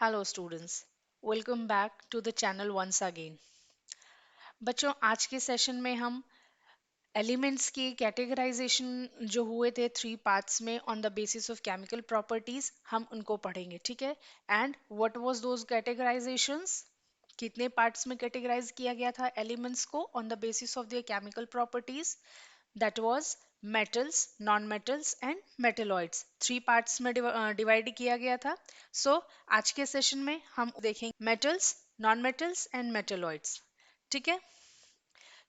Hello students, welcome back to the channel once again. बच्चों, आज के सेशन में हम एलिमेंट्स की कैटेगराइजेशन जो हुए थे थ्री पार्ट्स में on the basis of chemical properties, हम उनको पढ़ेंगे, ठीक है। And what was those categorizations? कितने पार्ट्स में कैटेगराइज किया गया था एलिमेंट्स को on the basis of their chemical properties? That was metals, non metals and metalloids. Three parts में डिवाइड किया गया था। सो आज के सेशन में हम देखेंगे metals, non metals and metalloids, ठीक है।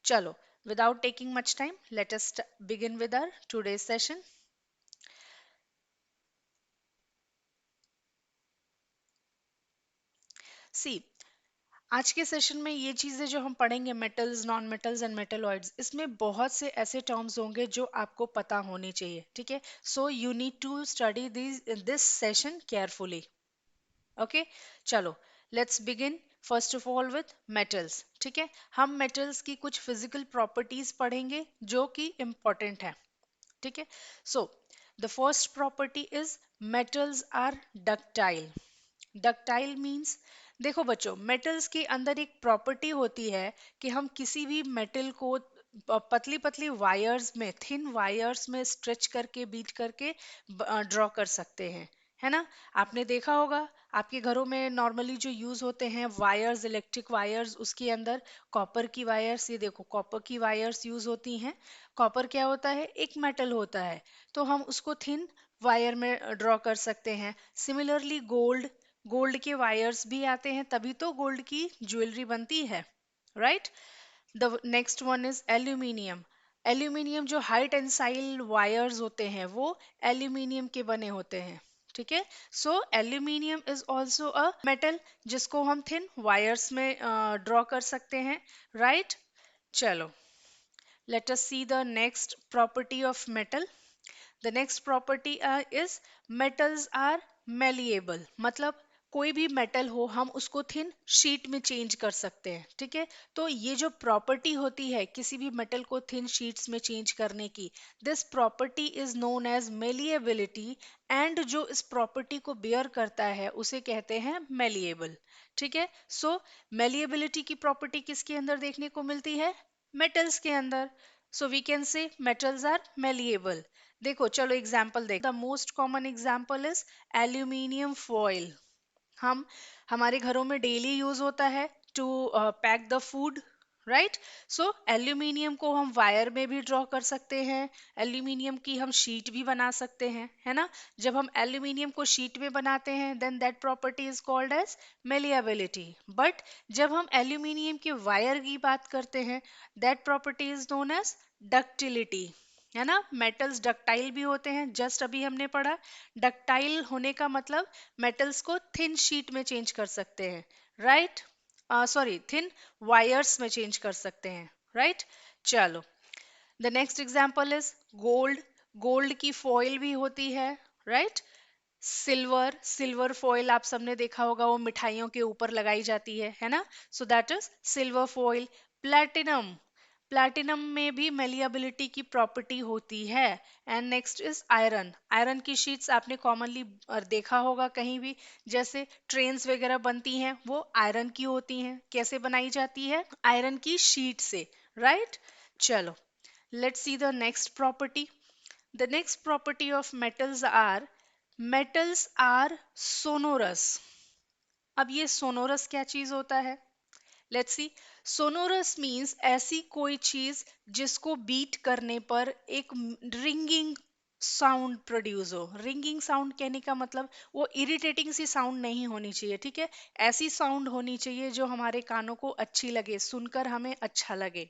चलो, without taking much time, let us begin with our today's session. See, आज के सेशन में ये चीजें जो हम पढ़ेंगे, metals, non metals and metalloids, इसमें बहुत से ऐसे टर्म्स होंगे जो आपको पता होने चाहिए, ठीक है। So you need to study this session carefully. Okay, चलो, let's begin first of all with metals, ठीक है। हम मेटल्स की कुछ फिजिकल प्रॉपर्टीज पढ़ेंगे जो कि इंपॉर्टेंट है, ठीक है। So the first property is metals are ductile. Ductile means, देखो बच्चों, मेटल्स के अंदर एक प्रॉपर्टी होती है कि हम किसी भी मेटल को पतली पतली वायर्स में, थिन वायर्स में स्ट्रेच करके, बीट करके ड्रॉ कर सकते हैं, है ना। आपने देखा होगा आपके घरों में नॉर्मली जो यूज होते हैं वायर्स, इलेक्ट्रिक वायर्स, उसके अंदर कॉपर की वायर्स, ये देखो कॉपर की वायर्स यूज होती हैं। कॉपर क्या होता है? एक मेटल होता है, तो हम उसको थिन वायर में ड्रॉ कर सकते हैं। सिमिलरली गोल्ड, गोल्ड के वायर्स भी आते हैं, तभी तो गोल्ड की ज्वेलरी बनती है, right. The next one is aluminium. Aluminium जो हाई टेंसाइल वायर्स होते हैं वो एल्यूमिनियम के बने होते हैं, ठीक है। So aluminium is also a metal जिसको हम थिन वायर्स में ड्रॉ कर सकते हैं, राइट। चलो, let us see the next property of metal. The next property is metals are malleable. मतलब कोई भी मेटल हो हम उसको थिन शीट में चेंज कर सकते हैं, ठीक है। तो ये जो प्रॉपर्टी होती है किसी भी मेटल को थिन शीट्स में चेंज करने की, this property is known as malleability. And जो इस प्रॉपर्टी को बेयर करता है उसे कहते हैं मेलिएबल, ठीक है। सो मेलिएबिलिटी की प्रॉपर्टी किसके अंदर देखने को मिलती है? मेटल्स के अंदर। So we can say metals are malleable. देखो, चलो एग्जाम्पल देख, the most common example is aluminium foil. हम हमारे घरों में डेली यूज होता है to pack the food, right. So aluminium को हम वायर में भी ड्रॉ कर सकते हैं, एल्यूमिनियम की हम शीट भी बना सकते हैं, है ना। जब हम एल्यूमिनियम को शीट में बनाते हैं then that property is called as malleability. But जब हम एल्यूमिनियम के वायर की बात करते हैं that property is known as ductility, है ना। मेटल्स डक्टाइल भी होते हैं, जस्ट अभी हमने पढ़ा। डक्टाइल होने का मतलब मेटल्स को थिन शीट में चेंज कर सकते हैं, राइट। सॉरी, थिन वायर्स में चेंज कर सकते हैं, राइट। चलो, the next example is gold. Gold की फॉइल भी होती है, राइट। सिल्वर, सिल्वर फॉइल आप सबने देखा होगा, वो मिठाइयों के ऊपर लगाई जाती है ना। So that is silver foil. Platinum, platinum में भी मेलिएबिलिटी की प्रॉपर्टी होती है। And next is iron. Iron की शीट्स आपने कॉमनली देखा होगा कहीं भी, जैसे ट्रेन्स वगैरह बनती हैं वो आयरन की होती हैं। कैसे बनाई जाती है? आयरन की शीट से, राइट। चलो, let's see the next property. The next property of metals are sonorous. अब ये sonorous क्या चीज होता है? Let's see. Sonorous means ऐसी कोई चीज जिसको बीट करने पर एक रिंगिंग साउंड प्रोड्यूस हो। रिंगिंग साउंड कहने का मतलब वो इरिटेटिंग सी साउंड नहीं होनी चाहिए, ठीक है। ऐसी साउंड होनी चाहिए जो हमारे कानों को अच्छी लगे, सुनकर हमें अच्छा लगे।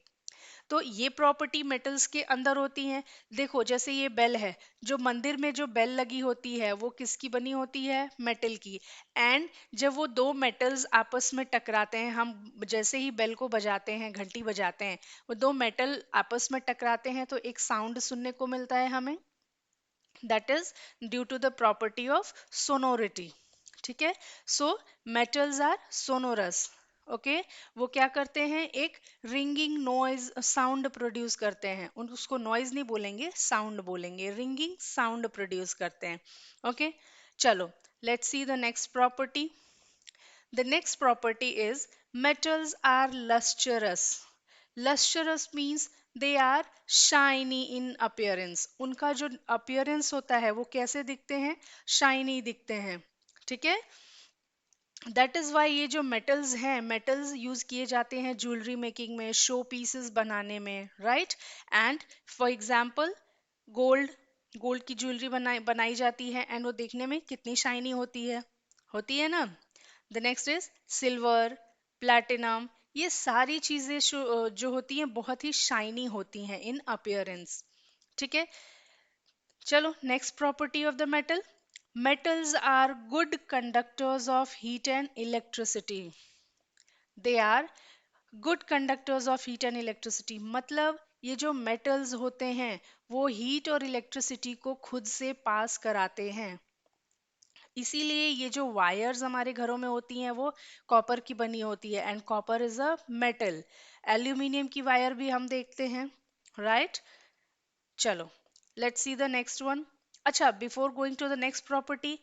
तो ये प्रॉपर्टी मेटल्स के अंदर होती है। देखो, जैसे ये बेल है, जो मंदिर में जो बेल लगी होती है वो किसकी बनी होती है? मेटल की। एंड जब वो दो मेटल्स आपस में टकराते हैं, हम जैसे ही बेल को बजाते हैं, घंटी बजाते हैं, वो दो मेटल आपस में टकराते हैं तो एक साउंड सुनने को मिलता है हमें। That is due to the property of sonority, ठीक है। So metals are sonorous, okay. वो क्या करते हैं? एक रिंगिंग नॉइज साउंड प्रोड्यूस करते हैं। उसको नॉइज नहीं बोलेंगे, साउंड बोलेंगे। रिंगिंग साउंड प्रोड्यूस करते हैं, ओके। चलो, let's see the next property. The next property is metals are lustrous. Lustrous means they are shiny in appearance. उनका जो appearance होता है वो कैसे दिखते हैं? Shiny दिखते हैं. ठीक है? दैट इज वाई ये जो मेटल्स हैं, मेटल्स यूज किए जाते हैं ज्वेलरी मेकिंग में, शो पीसेस बनाने में, right? And for example gold, gold की ज्वेलरी बनाई बनाई जाती है एंड वो देखने में कितनी शाइनी होती है ना? The next is silver, platinum, ये सारी चीजें जो होती हैं बहुत ही शाइनी होती हैं इन अपीयरेंस. ठीक है, चलो next property of the metal. Metals are good conductors of heat and electricity. They are good conductors of heat and electricity. मतलब ये जो metals होते हैं वो heat और electricity को खुद से पास कराते हैं. इसीलिए ये जो वायर्स हमारे घरों में होती हैं वो कॉपर की बनी होती है and copper is a metal. Aluminium की वायर भी हम देखते हैं, राइट? चलो let's see the next one. अच्छा, before going to the next property,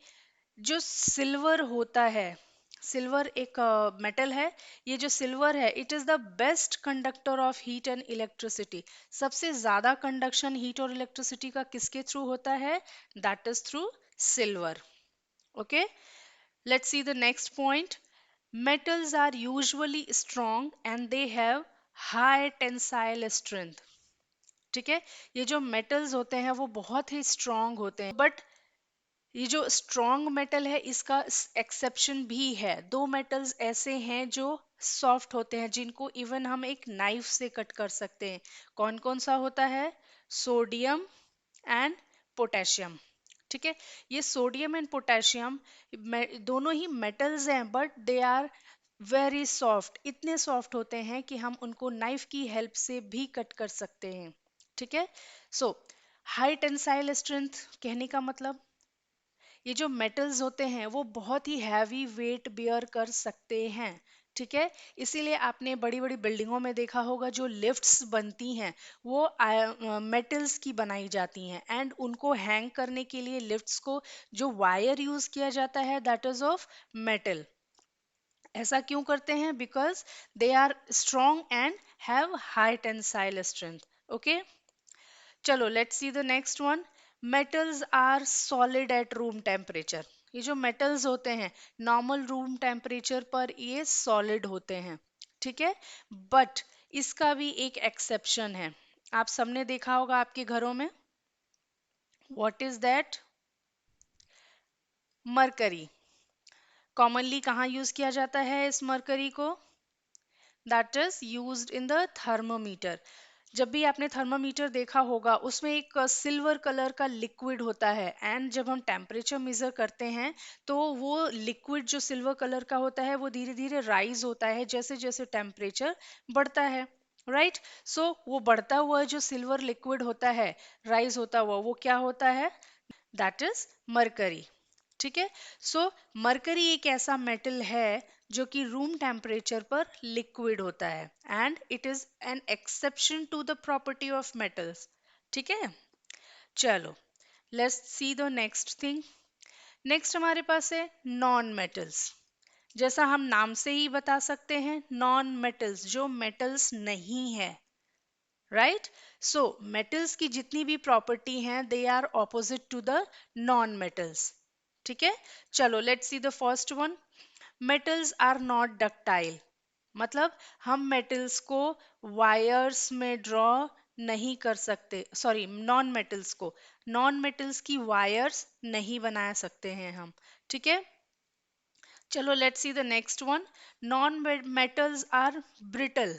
जो सिल्वर होता है, सिल्वर एक मेटल है. ये जो सिल्वर है it is the best conductor of heat and electricity. सबसे ज्यादा कंडक्शन हीट और इलेक्ट्रिसिटी का किसके थ्रू होता है? That is through silver. Okay, let's see the next point. metals are usually strong and they have high tensile strength. ठीक है, ये जो मेटल्स होते हैं वो बहुत ही स्ट्रांग होते हैं, बट ये जो स्ट्रॉन्ग मेटल है इसका एक्सेप्शन भी है. दो मेटल्स ऐसे हैं जो सॉफ्ट होते हैं जिनको इवन हम एक नाइफ से कट कर सकते हैं. कौन कौन सा होता है? Sodium and potassium. ठीक है, ये सोडियम एंड पोटेशियम दोनों ही मेटल्स हैं but they are very soft. इतने सॉफ्ट होते हैं कि हम उनको नाइफ की हेल्प से भी कट कर सकते हैं. ठीक है, सो हाई टेंसाइल स्ट्रेंथ कहने का मतलब ये जो मेटल्स होते हैं वो बहुत ही हैवी वेट बियर कर सकते हैं. ठीक है, इसीलिए आपने बड़ी बड़ी बिल्डिंगों में देखा होगा जो लिफ्ट्स बनती हैं वो मेटल्स की बनाई जाती हैं एंड उनको हैंग करने के लिए लिफ्ट्स को जो वायर यूज किया जाता है दैट इज ऑफ मेटल. ऐसा क्यों करते हैं? Because they are strong and have high tensile strength. Okay, चलो let's see the next one. Metals are solid at room temperature. ये जो मेटल्स होते हैं नॉर्मल रूम टेम्परेचर पर ये सॉलिड होते हैं. ठीक है, बट इसका भी एक एक्सेप्शन है. आप सबने देखा होगा आपके घरों में. What is that? Mercury. Commonly कहाँ यूज किया जाता है इस मरकरी को? That is used in the thermometer. जब भी आपने थर्मामीटर देखा होगा उसमें एक सिल्वर कलर का लिक्विड होता है एंड जब हम टेम्परेचर मेजर करते हैं तो वो लिक्विड जो सिल्वर कलर का होता है वो धीरे धीरे राइज होता है जैसे जैसे टेम्परेचर बढ़ता है, राइट? सो वो बढ़ता हुआ जो सिल्वर लिक्विड होता है, राइज होता हुआ, वो क्या होता है? That is mercury. ठीक है, सो मरकरी एक ऐसा मेटल है जो कि रूम टेम्परेचर पर लिक्विड होता है and it is an exception to the property of metals. ठीक है, चलो let's see the next thing. Next हमारे पास है नॉन मेटल्स. जैसा हम नाम से ही बता सकते हैं, नॉन मेटल्स, जो मेटल्स नहीं है, राइट? सो मेटल्स की जितनी भी प्रॉपर्टी हैं they are opposite to the non metals. ठीक है, चलो let's see the first one. Metals are not ductile. मतलब हम मेटल्स को वायर्स में ड्रॉ नहीं कर सकते. सॉरी, नॉन मेटल्स को, नॉन मेटल्स की वायर्स नहीं बना सकते हैं हम. ठीक है, चलो let's see the next one. Non metals are brittle.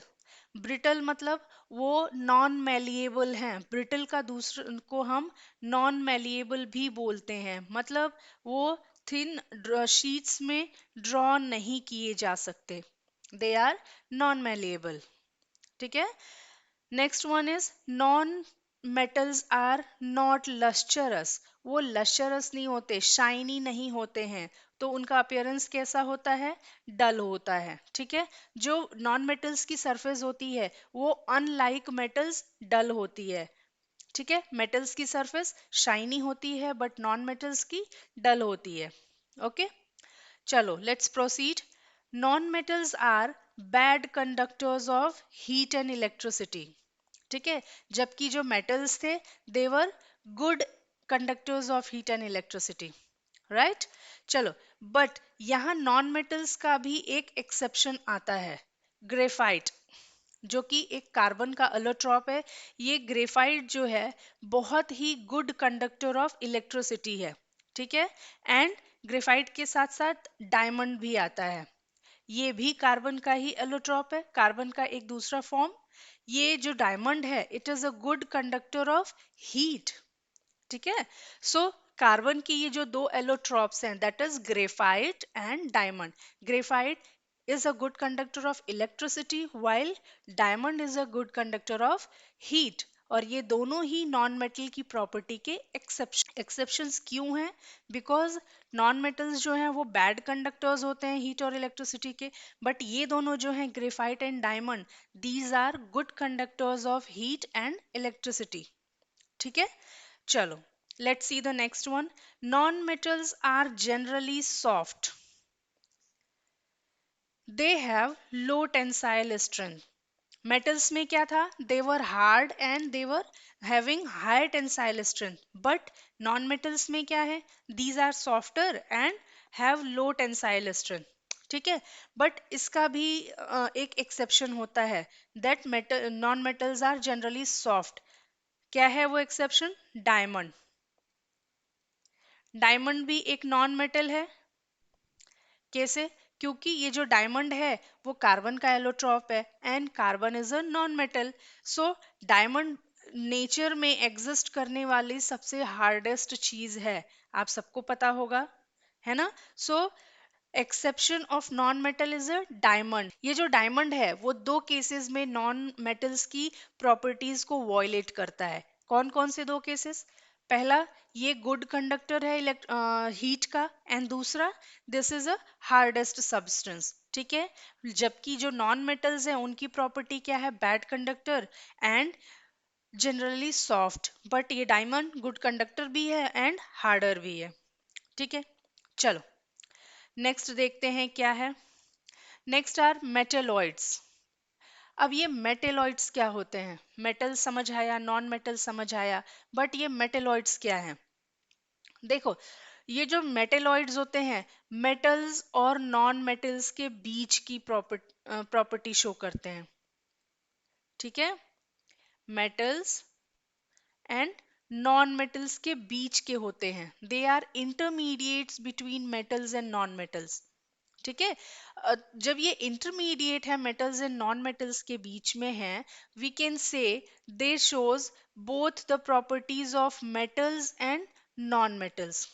Brittle मतलब वो नॉन मैलिएबल हैं. ब्रिटल का दूसरे को हम नॉन मैलिएबल भी बोलते हैं. मतलब वो थिन शीट्स में ड्रॉ नहीं किए जा सकते. They are non malleable. ठीक है, next one is non metals are not lustrous. वो लस्चरस नहीं होते, शाइनी नहीं होते हैं, तो उनका अपीयरेंस कैसा होता है? डल होता है. ठीक है, जो नॉन मेटल्स की सरफेस होती है वो अनलाइक मेटल्स डल होती है. ठीक है, मेटल्स की सरफेस शाइनी होती है बट नॉन मेटल्स की डल होती है. ओके, चलो let's proceed. Non metals are bad conductors of heat and electricity, ठीक है, जबकि जो मेटल्स थे they were good conductors of heat and electricity, right. चलो, बट यहाँ नॉन मेटल्स का भी एक एक्सेप्शन आता है, ग्रेफाइट, जो कि एक कार्बन का अलोट्रॉप है। ये ग्रेफाइट जो है बहुत ही गुड कंडक्टर ऑफ इलेक्ट्रिसिटी है, ठीक है। एंड ग्रेफाइट के साथ साथ डायमंड भी आता है, ये भी कार्बन का ही एलोट्रॉप है, कार्बन का एक दूसरा फॉर्म। ये जो डायमंड है it is a good conductor of heat, ठीक है। सो कार्बन की ये जो दो एलोट्रॉप्स हैं that is graphite and diamond. Graphite is a good conductor of electricity while diamond is a good conductor of heat, और ये दोनों ही नॉन मेटल की प्रॉपर्टी के एक्सेप्शंस क्यों हैं? बिकॉज नॉन मेटल्स जो हैं वो बैड कंडक्टर्स होते हैं हीट और इलेक्ट्रिसिटी के, बट ये दोनों जो हैं graphite and diamond these are good conductors of heat and electricity, ठीक है। चलो, let's see the next one. Non-metals are generally soft. They have low tensile strength. Metals में क्या था? They were hard and they were having high tensile strength. But non-metals में क्या है? These are softer and have low tensile strength. ठीक है, but इसका भी एक एक्सेप्शन होता है, that metal non metals are generally soft. क्या है वो एक्सेप्शन? डायमंड। डायमंड भी एक नॉन मेटल है। कैसे? क्योंकि ये जो डायमंड है वो कार्बन का एलोट्रॉप है and carbon is a non metal. So diamond nature में एग्जिस्ट करने वाली सबसे हार्डेस्ट चीज है, आप सबको पता होगा, है ना। So exception of non metal is a diamond. ये जो डायमंड है वो दो केसेस में नॉन मेटल्स की प्रॉपर्टीज को वॉयलेट करता है। कौन कौन से दो केसेस? पहला, ये गुड कंडक्टर है हीट का, एंड दूसरा this is a hardest substance, ठीक है। जबकि जो नॉन मेटल्स हैं उनकी प्रॉपर्टी क्या है? Bad conductor and generally soft, but ये डायमंड गुड कंडक्टर भी है एंड हार्डर भी है, ठीक है। चलो, नेक्स्ट देखते हैं क्या है। Next are metalloids. अब ये मेटेलॉइड्स क्या होते हैं? मेटल समझ आया, नॉन मेटल समझ आया, बट ये मेटेलॉइड्स क्या है? देखो, ये जो मेटेलॉइड्स होते हैं मेटल्स और नॉन मेटल्स के बीच की प्रॉपर्टी शो करते हैं, ठीक है। मेटल्स एंड नॉन मेटल्स के बीच के होते हैं, they are intermediates between metals and non metals, ठीक है। जब ये इंटरमीडिएट है मेटल्स एंड नॉन मेटल्स के बीच में है, we can say they shows both the properties of metals and non metals,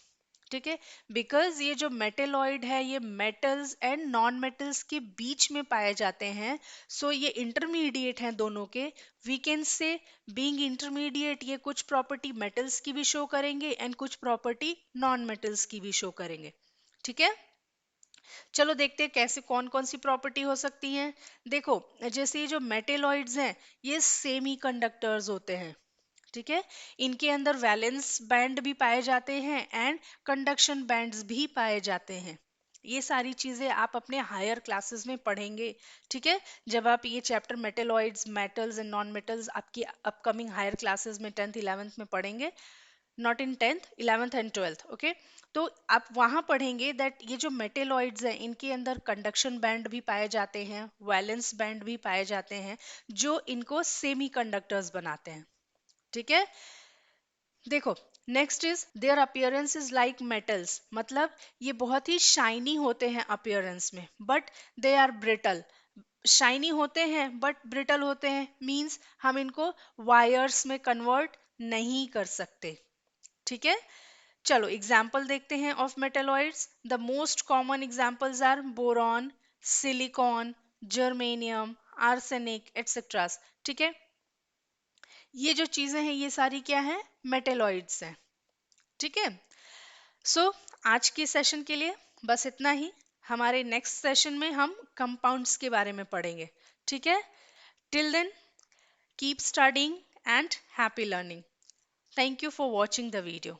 ठीक है। बिकॉज ये जो मेटेलॉइड है ये मेटल्स एंड नॉन मेटल्स के बीच में पाए जाते हैं, सो ये इंटरमीडिएट हैं दोनों के। We can say being intermediate ये कुछ प्रॉपर्टी मेटल्स की भी शो करेंगे एंड कुछ प्रॉपर्टी नॉन मेटल्स की भी शो करेंगे, ठीक है। चलो देखते हैं कैसे कौन कौन सी प्रॉपर्टी हो सकती हैं। देखो, जैसे ये जो मेटेलॉइड्स हैं ये सेमी कंडक्टर्स होते हैं, ठीक है। इनके अंदर वैलेंस बैंड भी पाए जाते हैं एंड कंडक्शन बैंड्स भी पाए जाते हैं। ये सारी चीजें आप अपने हायर क्लासेस में पढ़ेंगे, ठीक है। जब आप ये chapter metalloids, metals and non metals आपकी अपकमिंग हायर क्लासेस में 10th 11th में पढ़ेंगे, not in 10th 11th and 12th, okay. तो आप वहां पढ़ेंगे दैट ये जो मेटेलॉइड्स हैं इनके अंदर कंडक्शन बैंड भी पाए जाते हैं, वैलेंस बैंड भी पाए जाते हैं, जो इनको सेमी कंडक्टर्स बनाते हैं, ठीक है। देखो, next is their appearance is like metals, मतलब ये बहुत ही शाइनी होते हैं अपीयरेंस में, but they are brittle. Shiny होते हैं बट ब्रिटल होते हैं मींस हम इनको वायर्स में कन्वर्ट नहीं कर सकते, ठीक है। चलो एग्जाम्पल देखते हैं of metalloids. The most common examples are boron, silicon, germanium, arsenic etcetera, ठीक है। ये जो चीजें हैं ये सारी क्या है? मेटेलॉइड्स हैं, ठीक है। सो आज के सेशन के लिए बस इतना ही। हमारे नेक्स्ट सेशन में हम कंपाउंड्स के बारे में पढ़ेंगे, ठीक है। Till then keep studying and happy learning. Thank you for watching the video.